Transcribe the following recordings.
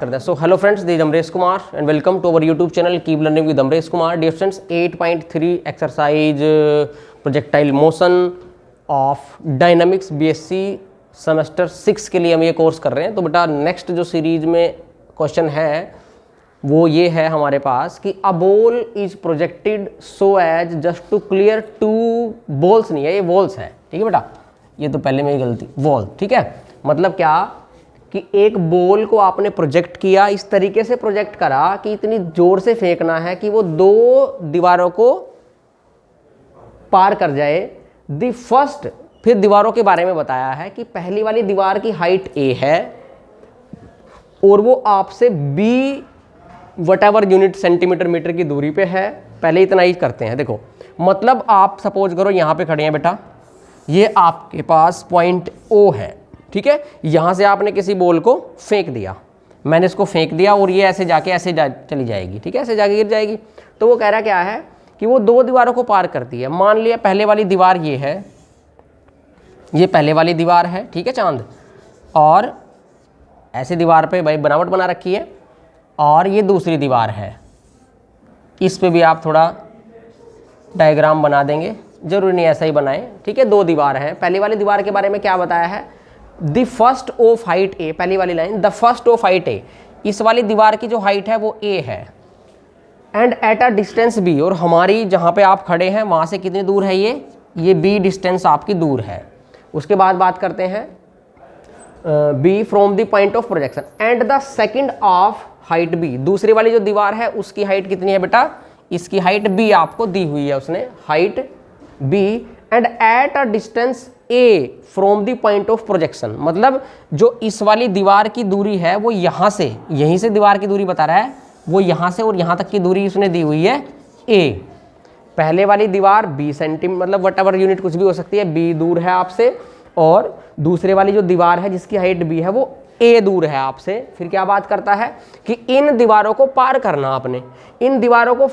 So hello friends, this is Amresh Kumar and welcome to our YouTube channel Keep Learning with Amresh Kumar. Dear friends, 8.3 exercise projectile motion of dynamics BSc semester 6 के लिए हम ये course कर रहे हैं। तो बेटा next जो सीरीज में क्वेश्चन है वो ये है हमारे पास कि a ball is projected so as just to clear two balls, नहीं है ये वॉल्स है, ठीक है बेटा, ये तो पहले मेरी गलती, वॉल, ठीक है। मतलब क्या कि एक बॉल को आपने प्रोजेक्ट किया, इस तरीके से प्रोजेक्ट करा कि इतनी जोर से फेंकना है कि वो दो दीवारों को पार कर जाए। दी फर्स्ट, फिर दीवारों के बारे में बताया है कि पहली वाली दीवार की हाइट a है और वो आपसे b whatever unit centimetre metre की दूरी पे है। पहले इतना ही करते हैं। देखो मतलब आप सपोज करो यहाँ पे खड़े हैं बेटा, ये आपके पास पॉइंट O है, ठीक है। यहाँ से आपने किसी बॉल को फेंक दिया, मैंने इसको फेंक दिया और ये ऐसे जाके ऐसे चली जाएगी, ठीक है, ऐसे जाके गिर जाएगी। तो वो कह रहा क्या है कि वो दो दीवारों को पार करती है। मान लिया पहले वाली दीवार ये है, ये पहले वाली दीवार है, ठीक है चांद, और ऐसे दीवार पे भाई बनावट बना रखी है, और ये दूसरी दीवार है, इस पे भी आप थोड़ा डायग्राम बना देंगे, जरूरी नहीं ऐसा ही बनाएं, ठीक है। दो दीवार हैं। पहली वाली दीवार के बारे में क्या बताया है, the first of height a, पहली वाली line, the first of height a, इस वाली दीवार की जो हाइट है वो ए है, and at a distance b, और हमारी जहाँ पे आप खड़े हैं वहाँ से कितनी दूर है ये बी डिस्टेंस आपकी दूर है। उसके बाद बात करते हैं b from the point of projection, and the second of height b, दूसरी वाली जो दीवार है उसकी हाइट कितनी है बेटा, इसकी हाइट बी आपको दी हुई है उसने, height b, and at a distance a from the point of projection, मतलब जो इस वाली दीवार की दूरी है वो यहाँ से, यहीं से दीवार की दूरी बता रहा है, वो यहाँ से और यहाँ तक की दूरी उसने दी हुई है ए। पहले वाली दीवार बी सेंटीमीटर, मतलब वटेवर यूनिट कुछ भी हो सकती है, बी दूर है आपसे, और दूसरे वाली जो दीवार है जिसकी हाइट बी है वो ए दूर है आपसे। फिर क्या बात करता है कि इन दीवारों को पार करना आपने, इन दीवारों को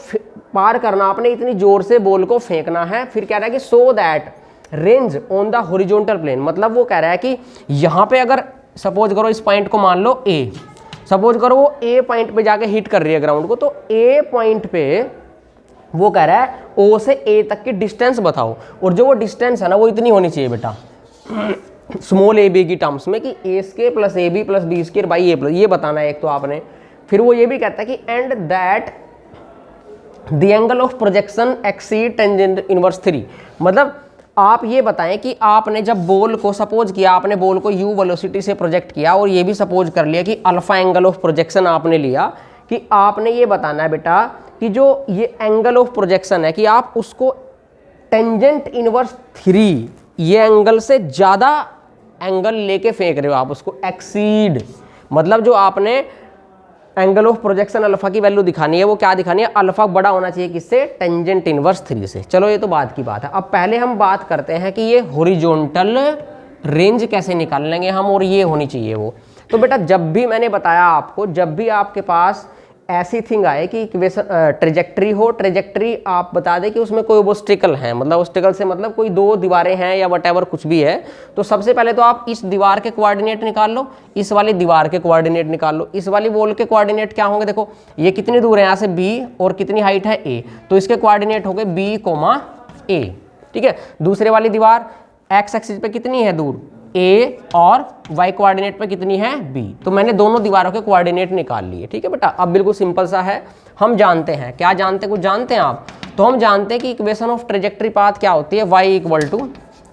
पार करना आपने, इतनी जोर से बॉल को फेंकना है। फिर कह रहा है कि so that range on the horizontal plane, मतलब वो कह रहा है कि यहाँ पे अगर सपोज करो इस पॉइंट को मान लो ए, सपोज करो वो ए पॉइंट पे जाके हिट कर रही है ग्राउंड को, तो ए पॉइंट पे वो कह रहा है ओ से ए तक की डिस्टेंस बताओ, और जो वो डिस्टेंस है ना वो इतनी होनी चाहिए बेटा स्मॉल ए बी की टर्म्स में, कि a square plus a b plus b square by a plus, ये बताना है एक तो आपने। फिर वो ये भी कहता है कि and that the angle of projection exceed tangent inverse 3, मतलब आप ये बताएं कि आपने जब बॉल को सपोज किया, आपने बॉल को u वेलोसिटी से प्रोजेक्ट किया, और ये भी सपोज कर लिया कि अल्फा एंगल ऑफ प्रोजेक्शन आपने लिया, कि आपने ये बताना है बेटा कि जो ये एंगल ऑफ प्रोजेक्शन है कि आप उसको टेंजेंट इनवर्स 3, ये एंगल से ज़्यादा एंगल लेके फेंक रहे हो आप उसको, एक्सीड, मतलब जो आपने एंगल ऑफ प्रोजेक्शन अल्फा की वैल्यू दिखानी है वो क्या दिखानी है, अल्फा बड़ा होना चाहिए किससे, टेंजेंट इनवर्स 3 से। चलो ये तो बात की बात है। अब पहले हम बात करते हैं कि ये हॉरिजॉन्टल रेंज कैसे निकाल लेंगे हम, और ये होनी चाहिए वो। तो बेटा जब भी मैंने बताया आपको, जब भी आपके पास ऐसी थिंग आए कि ट्रेजेक्ट्री हो, ट्रेजेक्ट्री आप बता दें कि उसमें कोई ऑब्स्टिकल है, मतलब ऑब्स्टिकल से मतलब कोई दो दीवारें हैं या वटेवर कुछ भी है, तो सबसे पहले तो आप इस दीवार के कोऑर्डिनेट निकाल लो, इस वाली दीवार के कोऑर्डिनेट निकाल लो, इस वाली वॉल के कोऑर्डिनेट क्या होंगे, देखो ये कितनी दूर है यहाँ से बी, और कितनी हाइट है ए, तो इसके कोऑर्डिनेट हो गए बी कोमा ए, ठीक है। दूसरे वाली दीवार एक्स एक्सिस पे कितनी है दूर ए, और y कोऑर्डिनेट पे कितनी है b, तो मैंने दोनों दीवारों के कोऑर्डिनेट निकाल लिए, ठीक है बेटा। अब बिल्कुल सिंपल सा है, हम जानते हैं, क्या जानते हैं, कुछ जानते हैं आप, तो हम जानते हैं कि इक्वेशन ऑफ ट्रेजेक्ट्री पाथ क्या होती है, y equal to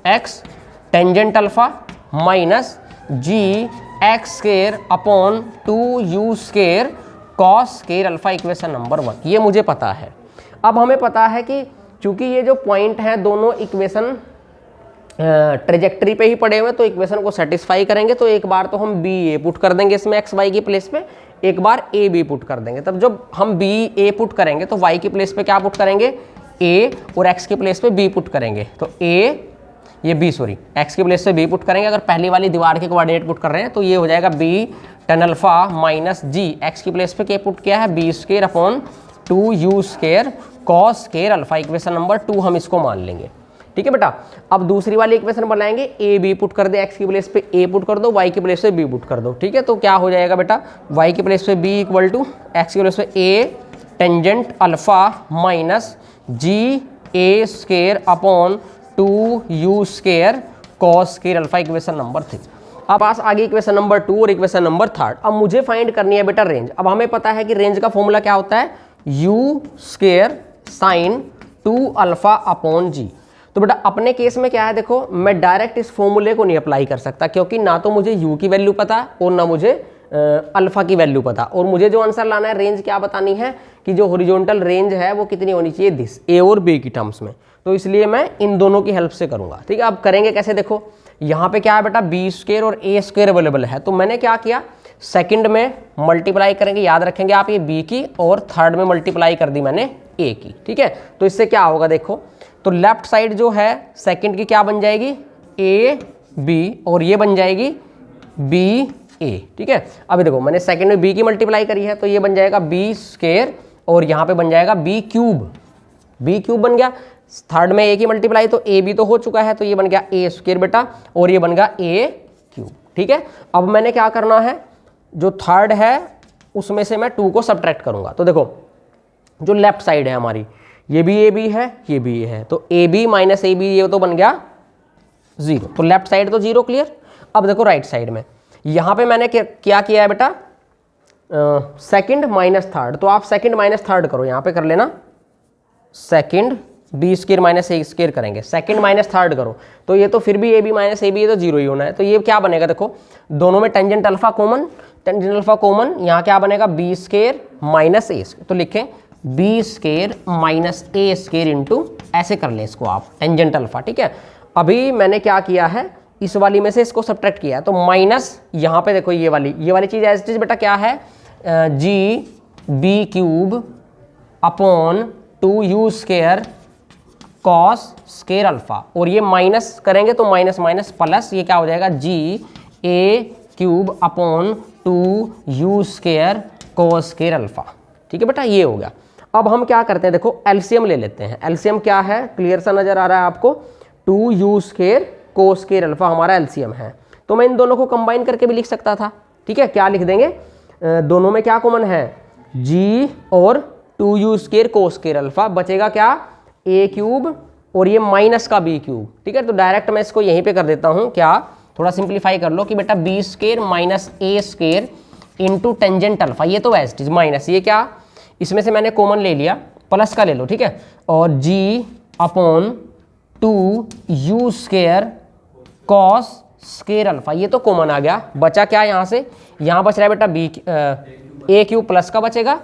x tangent alpha minus g x square upon 2u square cos square alpha, equation number 1, ये मुझे पता है। अब हमें पता है कि चूंकि ये जो पॉइंट हैं दोनों इक्वेशन ट्रेजेक्ट्री पे ही पड़े हुए, तो इक्वेशन को सेटिस्फाई करेंगे, तो एक बार तो हम बी ए पुट कर देंगे इसमें एक्स वाई की प्लेस पे, एक बार ए बी पुट कर देंगे। तब जब हम बी ए पुट करेंगे तो वाई की प्लेस पे क्या पुट करेंगे, ए, और एक्स की प्लेस पे बी पुट करेंगे, तो ए, ये बी सॉरी एक्स की प्लेस पे बी पुट करेंगे। अगर पहली वाली दीवार के कोऑर्डिनेट पुट कर रहे हैं तो ये हो जाएगा b tan alpha minus g, x की प्लेस पे क्या पुट किया है, b square upon 2u square cos square alpha, equation number 2 हम इसको मान लेंगे। ठीक है बेटा। अब दूसरी वाली इक्वेशन बनाएंगे, ए बी पुट कर दे, एक्स की प्लेस पे ए पुट कर दो, वाई की प्लेस पे बी पुट कर दो, ठीक है। तो क्या हो जाएगा बेटा, वाई की प्लेस पे बी इक्वल टू एक्स की प्लेस पे a tangent alpha minus g a square upon 2u square cos square alpha, equation number 3। अब पास आगे इक्वेशन नंबर 2 और इक्वेशन नंबर 3। अब मुझे फाइंड करनी है बेटा रेंज। अब हमें पता है कि रेंज का फॉर्मूला क्या होता है, u square sine 2 alpha upon g. तो बेटा अपने केस में क्या है, देखो मैं डायरेक्ट इस फॉर्मूले को नहीं अप्लाई कर सकता, क्योंकि ना तो मुझे u की वैल्यू पता और ना मुझे अल्फा की वैल्यू पता, और मुझे जो आंसर लाना है, रेंज क्या बतानी है कि जो हॉरिजॉन्टल रेंज है वो कितनी होनी चाहिए, दिस, ए और बी की टर्म्स में। तो इसलिए मैं इन दोनों की हेल्प से करूंगा, ठीक है। अब करेंगे कैसे, देखो यहाँ पे क्या है बेटा, बी स्क्वायर और ए स्क्वायर अवेलेबल है, तो मैंने क्या किया, सेकंड में मल्टीप्लाई करेंगे, याद रखेंगे आप ये बी की, और थर्ड में मल्टीप्लाई कर दी मैंने ए की, ठीक है। तो इससे क्या होगा, देखो तो लेफ्ट साइड जो है सेकंड की क्या बन जाएगी, ए बी, और ये बन जाएगी बी ए, ठीक है। अभी देखो मैंने सेकंड में बी की मल्टीप्लाई करी है, तो ये बन जाएगा बी स्क्वायर, और यहाँ पे बन जाएगा बी क्यूब, बी क्यूब बन गया। थर्ड में ए की मल्टीप्लाई, तो ए बी तो हो चुका है, तो ये बन गया ए स्क्वायर बेटा, और ये बन गया ए क्यूब, ठीक है। अब मैंने क्या करना है, जो थर्ड है उसमें से मैं 2 को सब्ट्रैक्ट करूंगा। तो देखो जो लेफ्ट साइड है हमारी, ये भी ए बी है, ये भी ए है, तो a b minus a b, ये तो बन गया 0, तो लेफ्ट साइड तो 0 क्लियर। अब देखो राइट साइड में, यहाँ पे मैंने क्या किया है बेटा, सेकंड माइनस थर्ड, तो आप सेकंड माइनस थर्ड करो, यहाँ पे कर लेना second b square minus a square करेंगे, सेकंड माइनस थर्ड करो, तो ये तो फिर भी a b minus a b, ये तो 0 ही होना है। तो ये क्या बनेगा, देखो दोनों में tangent alpha common, tangent alpha common, यहाँ क्या बनेगा, B square minus a square, तो लिखें B square minus a square into, ऐसे कर लें इसको आप, टेंजेंट अल्फा, ठीक है। अभी मैंने क्या किया है, इस वाली में से इसको सब्ट्रैक्ट किया है, तो माइनस यहाँ पे देखो ये वाली चीज़ एज इट इज बेटा क्या है, g b cube upon 2u square cos square alpha, और ये माइनस करेंगे तो माइनस माइनस प्लस, ये क्या हो जाएगा, g a cube upon 2u square cos square alpha, ठीक है बेटा, ये हो गया। अब हम क्या करते हैं, देखो एलसीएम ले लेते हैं। एलसीएम क्या है, क्लियर सा नजर आ रहा है आपको, 2u square cos square alpha हमारा एलसीएम है। तो मैं इन दोनों को कंबाइन करके भी लिख सकता था, ठीक है। क्या लिख देंगे, दोनों में क्या कॉमन है, g और 2u square cos square alpha, बचेगा क्या, a क्यूब, और ये माइनस का b क्यूब, ठीक है। तो डायरेक्ट मैं इसको यहीं पे कर देता हूँ, क्या थोड़ा सिंप्लीफाई कर लो कि बेटा b square minus a square into tangent alpha, ये तो वेस्ट माइनस, ये क्या, इसमें से मैंने कॉमन ले लिया, प्लस का ले लो, ठीक है, और g upon 2u square cos square alpha, ये तो कॉमन आ गया, बचा क्या यहाँ से, यहाँ बच रहा है बेटा बी ए क्यूब प्लस का बचेगा,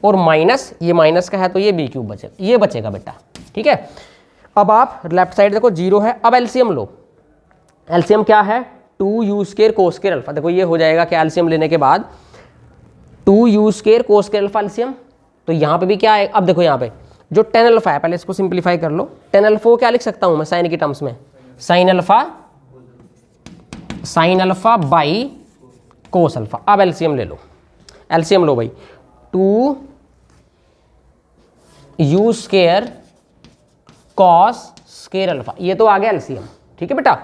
और माइनस, ये माइनस का है तो ये बी क्यूब बचेगा, ये बचेगा बेटा, ठीक है। अब आप लेफ्ट साइड देखो 0 है। अब एलसीएम लो, एलसीएम क्या है, 2u square cos square alpha, देखो ये हो जाएगा क्या, एलसीएम लेने के बाद 2u square cos square alpha LCM, तो यहाँ पे भी क्या है, अब देखो यहाँ पे जो टेन अल्फा है, पहले इसको सिंप्लीफाई कर लो, टेन अल्फा को क्या लिख सकता हूँ मैं साइन की टर्म्स में, sine alpha by cos alpha. अब एलसीएम ले लो, एलसीएम लो भाई, 2u square cos square alpha, ये तो आ गया एलसीएम, ठीक है बेटा।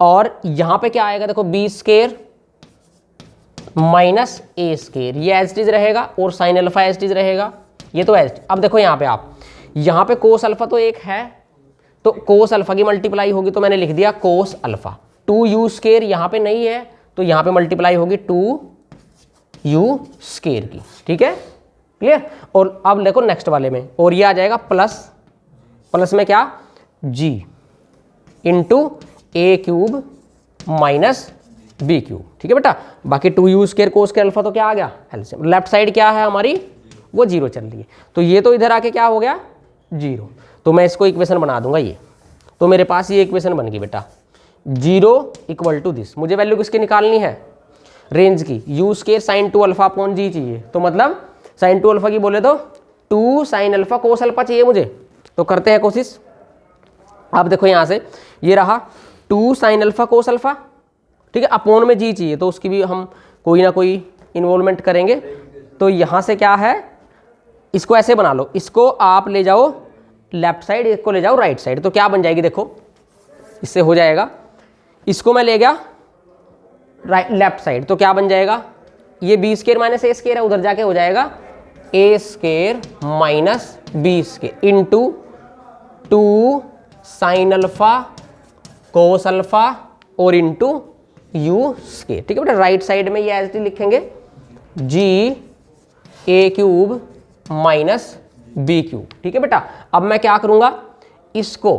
और यहाँ पे क्या आएगा, देखो b square minus a square, ये एज इट इज रहेगा, और sine alpha as it is रहेगा, ये तो एज। अब देखो यहाँ पे आप, यहाँ पे कोस अल्फा तो एक है, तो कोस अल्फा की मल्टीप्लाई होगी, तो मैंने लिख दिया कोस अल्फा। 2u स्क्वायर यहाँ पे नहीं है, तो यहाँ पे मल्टीप्लाई होगी 2u स्क्वायर की, ठीक है, क्लियर। और अब देखो नेक्स्ट वाले में, और ये आ जाएगा प्लस, प्लस में क्या, g इंटू ए क्यूब माइनस बी क्यूब, ठीक है बेटा। बाकी 2u square cos square alpha तो क्या आ गया, एलसीएम। लेफ्ट साइड क्या है हमारी, वो 0 चल रही है, तो ये तो इधर आके क्या हो गया, 0, तो मैं इसको इक्वेशन बना दूंगा ये, तो मेरे पास ये इक्वेशन बन गई बेटा, 0 इक्वल टू दिस। मुझे वैल्यू किसकी निकालनी है, रेंज की, u square sine 2 alpha upon g चाहिए, तो मतलब साइन 2 अल्फा की बोले तो 2 साइन अल्फा कोस अल्फा चाहिए मुझे, तो करते हैं कोशिश। अब देखो यहाँ से ये रहा 2 साइन अल्फा कोस अल्फा, ठीक है, अपॉन में g चाहिए, तो उसकी भी हम कोई ना कोई इन्वॉल्वमेंट करेंगे। तो यहाँ से क्या है, इसको ऐसे बना लो, इसको आप ले जाओ लेफ्ट साइड, इसको ले जाओ राइट साइड, तो क्या बन जाएगी देखो, इससे हो जाएगा, इसको मैं ले गया राइट लेफ्ट साइड, तो क्या बन जाएगा, ये b square minus a square है, उधर जाके हो जाएगा a square minus b square into 2 sine alpha cos alpha और इंटू यू स्केयर। ठीक है बेटा, राइट साइड में ये एज इट इज लिखेंगे जी a cube minus b cube. ठीक है बेटा, अब मैं क्या करूंगा, इसको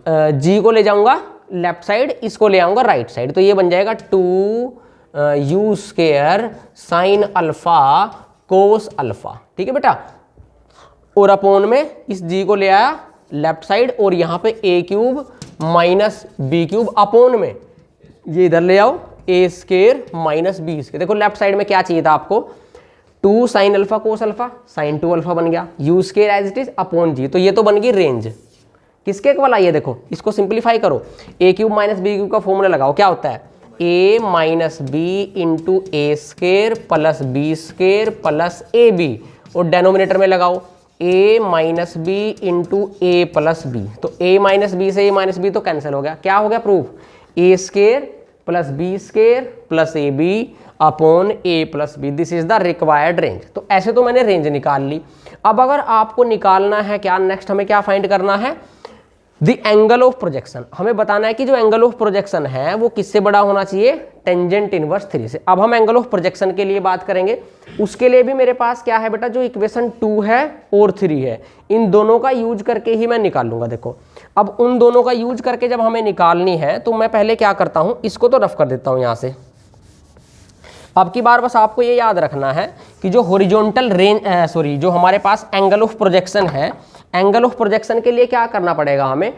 जी को ले जाऊंगा लेफ्ट साइड, इसको ले आऊंगा राइट साइड, तो ये बन जाएगा 2 you square sine alpha cos alpha. ठीक है बेटा, और अपोन में इस जी को ले आया लेफ्ट साइड और यहाँ पे a cube minus b cube, upon में ये इधर ले आओ a square minus b square. देखो लेफ्ट साइड में क्या चाहिए था आपको, 2 sine alpha cos alpha, sine 2 alpha बन गया, u square as it is upon g, तो ये तो बन गई रेंज। किसके वाला, ये देखो इसको सिंप्लीफाई करो, a cube minus b cube का फॉर्मूला लगाओ, क्या होता है a minus b into a square plus b square plus a b, और डेनोमिनेटर में लगाओ a minus b into a plus b, तो a माइनस बी से a माइनस बी तो कैंसिल हो गया, क्या हो गया proof, a square plus b square plus a b upon a plus b, this is the required range. तो ऐसे तो मैंने रेंज निकाल ली। अब अगर आपको निकालना है क्या, नेक्स्ट हमें क्या फाइंड करना है, द एंगल ऑफ प्रोजेक्शन। हमें बताना है कि जो एंगल ऑफ प्रोजेक्शन है वो किससे बड़ा होना चाहिए, टेंजेंट इनवर्स 3 से। अब हम एंगल ऑफ प्रोजेक्शन के लिए बात करेंगे, उसके लिए भी मेरे पास क्या है बेटा, जो इक्वेशन 2 है और 3 है, इन दोनों का यूज करके ही मैं निकालूंगा। देखो अब उन दोनों का यूज करके जब हमें निकालनी है तो मैं पहले क्या करता हूं, इसको तो रफ कर देता हूं यहां से। अब की बार बस आपको ये याद रखना है कि जो हॉरिजॉन्टल रेंज जो हमारे पास एंगल ऑफ प्रोजेक्शन है, एंगल ऑफ प्रोजेक्शन के लिए क्या करना पड़ेगा, हमें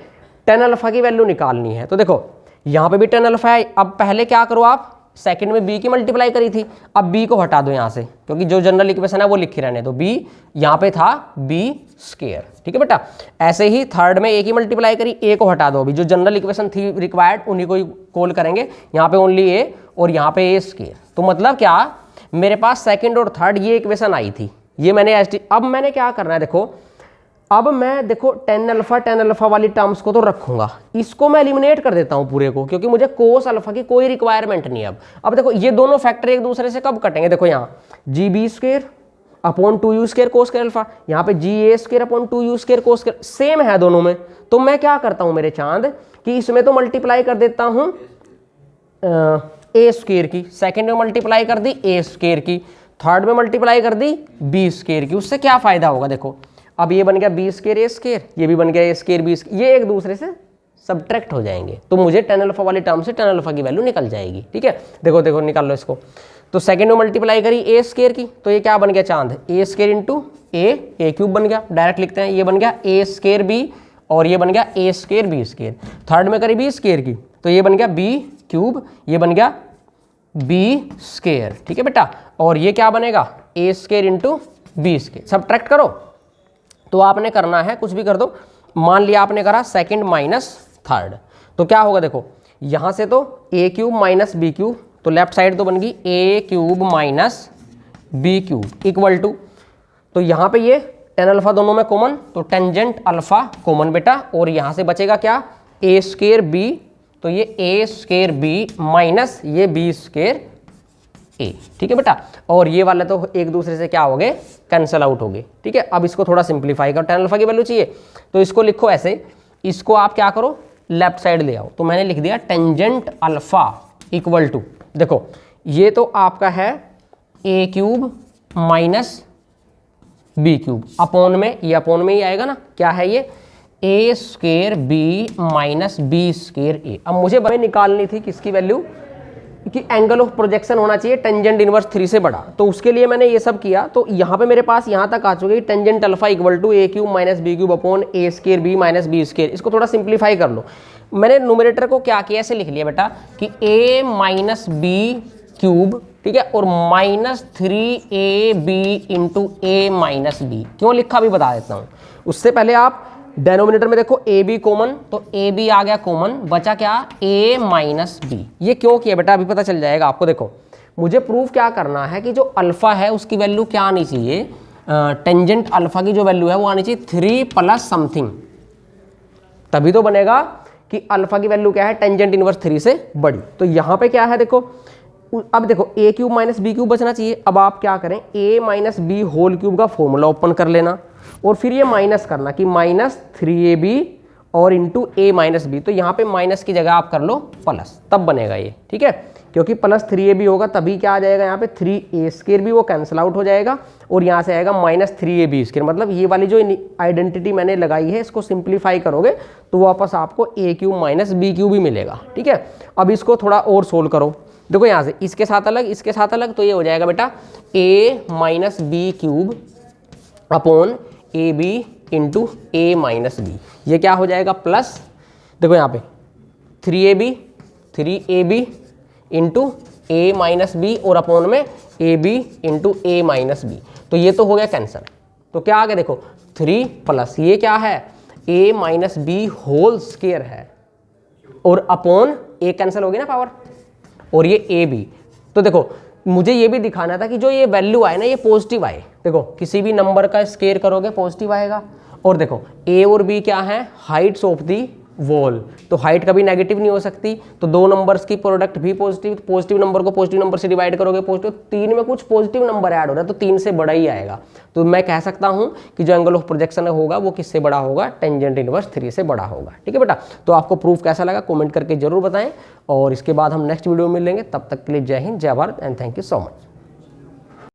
टेन अल्फा की वैल्यू निकालनी है। तो देखो यहाँ पे भी टेन अल्फा है, अब पहले क्या करो आप, सेकंड में बी की मल्टीप्लाई करी थी, अब बी को हटा दो यहाँ से, क्योंकि जो जनरल इक्वेशन है वो लिखी रहने दो, बी यहाँ पे था बी स्क्वायर। ठीक है बेटा, ऐसे ही थर्ड में ए की मल्टीप्लाई करी, ए को हटा दो, अभी जो जनरल इक्वेशन थी रिक्वायर्ड उन्हीं को ही कॉल करेंगे, यहाँ पे ओनली ए और यहाँ पे ए स्क्वायर। तो मतलब क्या, मेरे पास सेकंड और थर्ड ये इक्वेशन आई थी, ये मैंने अब मैंने क्या करना है, देखो अब मैं देखो टेन अल्फा वाली टर्म्स को तो रखूंगा, इसको मैं एलिमिनेट कर देता हूं पूरे को, क्योंकि मुझे कोस अल्फा की कोई रिक्वायरमेंट नहीं है। अब देखो ये दोनों फैक्टर एक दूसरे से कब कटेंगे, देखो यहाँ g b square upon 2 u square cos square alpha, यहाँ पे g a square upon 2 u square cos square, same है दोनों में। तो मैं क्या करता हूँ मेरे चांद, कि इसमें तो मल्टीप्लाई कर देता हूँ ए स्क्वायर की, सेकेंड में मल्टीप्लाई कर दी ए स्क्वायर की, थर्ड में मल्टीप्लाई कर दी बी स्क्वायर की। उससे क्या फायदा होगा, देखो अब ये बन गया बी स्क्वायर ए स्क्वायर, ये भी बन गया ए स्क्वायर बी स्क्वायर, ये एक दूसरे से सब्ट्रैक्ट हो जाएंगे, तो मुझे टेन अल्फा वाली टर्म से टेन अल्फा की वैल्यू निकल जाएगी। ठीक है, देखो देखो निकाल लो इसको। तो सेकंड में मल्टीप्लाई करी ए स्क्वायर की, तो ये क्या बन गया चांद, ए स्क्वायर इंटू ए क्यूब बन गया, डायरेक्ट लिखते हैं, ये बन गया ए स्क्वायर बी और ये बन गया ए स्क्वायर बी स्क्वायर। थर्ड में करी बी स्क्वायर की, तो ये बन गया बी क्यूब, ये बन गया बी स्क्वायर। ठीक है बेटा, और ये क्या बनेगा a square into b square. Subtract करो, तो आपने करना है कुछ भी कर दो, मान लिया आपने करा सेकंड माइनस थर्ड, तो क्या होगा, देखो यहां से तो a cube minus b cube, तो लेफ्ट साइड तो बन गई a cube minus b cube equal to, तो यहां पे ये टेन अल्फा दोनों में कॉमन, तो टेंजेंट अल्फा कॉमन बेटा, और यहां से बचेगा क्या ए स्क्वायर बी, तो ये ए स्क्वायर बी माइनस ये बी स्क्वायर ए। ठीक है बेटा, और ये वाले तो एक दूसरे से क्या हो गए, कैंसल आउट हो गए। ठीक है, अब इसको थोड़ा सिंप्लीफाई करो, टेन अल्फा की वैल्यू चाहिए तो इसको लिखो ऐसे, इसको आप क्या करो लेफ्ट साइड ले आओ, तो मैंने लिख दिया टेंजेंट अल्फा इक्वल टू, देखो ये तो आपका है a cube minus b cube upon में, ये अपॉन में ही आएगा ना, क्या है ये a square b minus b square a. अब मुझे निकालनी थी किसकी वैल्यू, कि एंगल ऑफ प्रोजेक्शन होना चाहिए टेंजेंट इनवर्स 3 से बड़ा, तो उसके लिए मैंने ये सब किया। तो यहाँ पे मेरे पास यहाँ तक आ चुके हैं tangent alpha equal to a cube minus b cube upon a square b minus b square. इसको थोड़ा सिंप्लीफाई कर लो, मैंने न्यूमरेटर को क्या किया, ऐसे लिख लिया बेटा कि ए माइनस बी क्यूब, ठीक है, और minus 3ab into a minus B. क्यों लिखा भी बता देता हूँ, उससे पहले आप डेनोमिनेटर में देखो ए बी कॉमन, तो ए बी आ गया कॉमन, बचा क्या ए माइनस बी। ये क्यों किया बेटा अभी पता चल जाएगा आपको। देखो मुझे प्रूफ क्या करना है कि जो अल्फा है उसकी वैल्यू क्या आनी चाहिए, टेंजेंट अल्फा की जो वैल्यू है वो आनी चाहिए 3 प्लस समथिंग, तभी तो बनेगा कि अल्फा की वैल्यू क्या है, टेंजेंट इनवर्स 3 से बड़ी। तो यहाँ पे क्या है देखो, अब देखो ए क्यूब माइनस बी क्यूब बचना चाहिए। अब आप क्या करें, ए माइनस बी होल क्यूब का फॉर्मूला ओपन कर लेना और फिर ये माइनस करना कि -3ab और इंटू ए माइनस बी। तो यहाँ पे माइनस की जगह आप कर लो प्लस, तब बनेगा ये, ठीक है, क्योंकि +3ab होगा तभी क्या आ जाएगा यहाँ पे 3a² भी वो कैंसिल आउट हो जाएगा और यहाँ से आएगा -3ab²। मतलब ये वाली जो आइडेंटिटी मैंने लगाई है इसको सिंप्लीफाई करोगे तो वापस आपको a cube minus b cube भी मिलेगा, ठीक है। अब इसको थोड़ा और सोल्व करो, देखो यहाँ से इसके साथ अलग इसके साथ अलग, तो ये हो जाएगा बेटा a minus b cube upon a b into a minus b. ये क्या हो जाएगा प्लस, देखो यहाँ पे 3ab into a minus b और अपॉन में a b into a minus b. तो ये तो हो गया कैंसर। तो क्या आ गया देखो 3 प्लस ये क्या है a minus b whole square है और अपॉन ए कैंसिल होगी ना पावर और ये ए बी। तो देखो मुझे ये भी दिखाना था कि जो ये वैल्यू आए ना ये पॉजिटिव आए। देखो किसी भी नंबर का स्क्वायर करोगे पॉजिटिव आएगा। और देखो ए और बी क्या है, हाइट्स ऑफ दी वॉल, तो हाइट कभी नेगेटिव नहीं हो सकती। तो दो नंबर्स की प्रोडक्ट भी पॉजिटिव, पॉजिटिव नंबर को पॉजिटिव नंबर से डिवाइड करोगे पॉजिटिव, 3 में कुछ पॉजिटिव नंबर ऐड हो रहा है तो 3 से बड़ा ही आएगा। तो मैं कह सकता हूँ कि जो एंगल ऑफ प्रोजेक्शन होगा वो किससे बड़ा होगा, टेंजेंट इनवर्स 3 से बड़ा होगा, ठीक है बेटा। तो आपको प्रूफ कैसा लगा कॉमेंट करके जरूर बताएं और इसके बाद हम नेक्स्ट वीडियो में मिलेंगे। तब तक के लिए जय हिंद, जय Bharat and thank you so much.